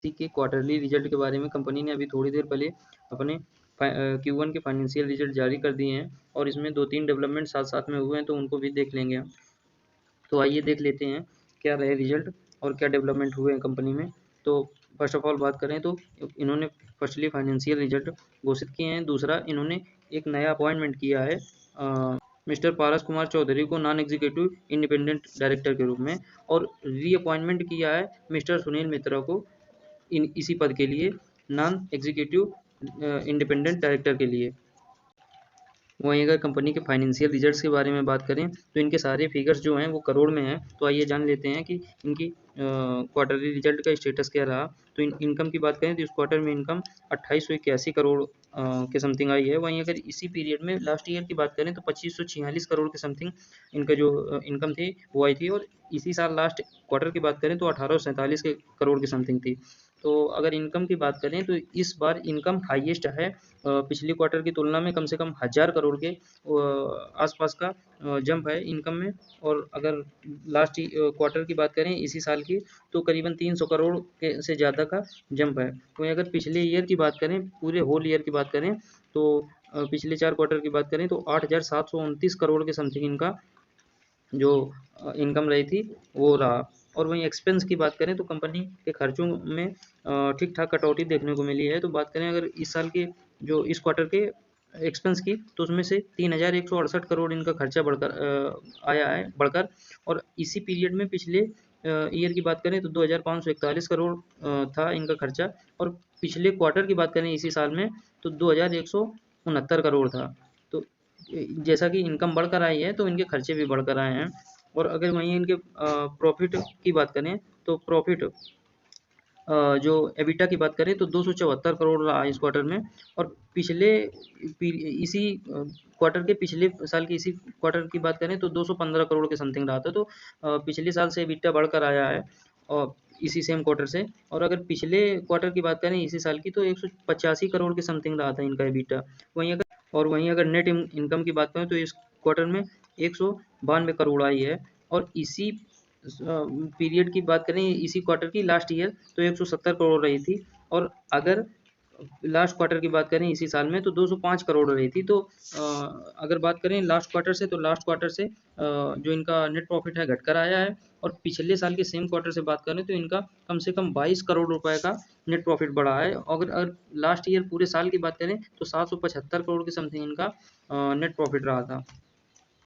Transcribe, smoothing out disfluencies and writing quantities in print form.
इसी के quarterly result के बारे में कंपनी ने अभी थोड़ी देर पहले अपने Q1 के फाइनेंशियल रिजल्ट जारी कर दिए हैं और इसमें 2-3 डेवलपमेंट साथ-साथ में हुए हैं, तो उनको भी देख लेंगे हम। तो आइए देख लेते हैं क्या रहे रिजल्ट और क्या डेवलपमेंट हुए हैं कंपनी में। तो फर्स्ट ऑफ ऑल बात करें तो इन्होंने फर्स्टली फाइनेंशियल रिजल्ट घोषित किए हैं। दूसरा, इन्होंने एक नया अपॉइंटमेंट किया है मिस्टर पारस कुमार चौधरी को नॉन एग्जीक्यूटिव इंडिपेंडेंट डायरेक्टर के रूप में, और रीअपॉइंटमेंट किया है मिस्टर सुनील मित्रा को इसी पद के लिए नॉन एग्जीक्यूटिव इंडिपेंडेंट डायरेक्टर के लिए। वहीं अगर कंपनी के फाइनेंशियल रिजल्ट्स के बारे में बात करें तो इनके सारे फिगर्स जो हैं वो करोड़ में हैं। तो आइए जान लेते हैं कि इनकी क्वार्टरली रिजल्ट का स्टेटस क्या रहा। तो इनकम की बात करें तो इस क्वार्टर में इनकम 2881 करोड़ के समथिंग आई है। वहीं अगर इसी पीरियड में लास्ट ईयर की बात करें तो 2546 करोड़ के समथिंग इनका जो इनकम थी वो आई थी, और इसी साल लास्ट क्वार्टर की बात करें तो 1847 करोड़ की समथिंग थी। तो अगर इनकम की बात करें तो इस बार इनकम हाईएस्ट है पिछली क्वार्टर की तुलना में कम से कम 1000 करोड़ के आसपास का जंप है इनकम में। और अगर लास्ट क्वार्टर की बात करें इसी साल की तो करीबन 300 करोड़ के से ज़्यादा का जंप है। वहीं अगर पिछले ईयर की बात करें, पूरे होल ईयर की बात करें तो पिछले 4 क्वार्टर की बात करें तो 8729 करोड़ के समथिंग इनका जो इनकम रही थी वो रहा। और वहीं एक्सपेंस की बात करें तो कंपनी के खर्चों में ठीक ठाक कटौती देखने को मिली है। तो बात करें अगर इस साल के जो इस क्वार्टर के एक्सपेंस की तो उसमें से 3168 करोड़ इनका खर्चा आया है बढ़कर। और इसी पीरियड में पिछले ईयर की बात करें तो 2541 करोड़ था इनका खर्चा, और पिछले क्वार्टर की बात करें इसी साल में तो 2169 करोड़ था। तो जैसा कि इनकम बढ़कर आई है तो इनके खर्चे भी बढ़कर आए हैं। और अगर वहीं इनके प्रॉफिट की बात करें तो प्रॉफिट जो एबिटा की बात करें तो 274 करोड़ रहा इस क्वार्टर में। और इसी क्वार्टर के पिछले साल की इसी क्वार्टर की बात करें तो 215 करोड़ के समथिंग रहा था। तो पिछले साल से एबिटा बढ़कर आया है और इसी सेम क्वार्टर से। और अगर पिछले क्वार्टर की बात करें इसी साल की तो 185 करोड़ के समथिंग रहा था इनका एबिटा। वहीं अगर नेट इनकम की बात करें तो इस क्वार्टर में 192 करोड़ आई है। और इसी पीरियड की बात करें इसी क्वार्टर की लास्ट ईयर तो 170 करोड़ रही थी। और अगर लास्ट क्वार्टर की बात करें इसी साल में तो 205 करोड़ रही थी। तो अगर बात करें लास्ट क्वार्टर से तो लास्ट क्वार्टर से जो इनका नेट प्रॉफिट है घटकर आया है। और पिछले साल के सेम क्वार्टर से बात करें तो इनका कम से कम 22 करोड़ रुपए का नेट प्रॉफिट बढ़ा है। अगर लास्ट ईयर पूरे साल की बात करें तो 775 करोड़ के समथिंग इनका नेट प्रॉफिट रहा था।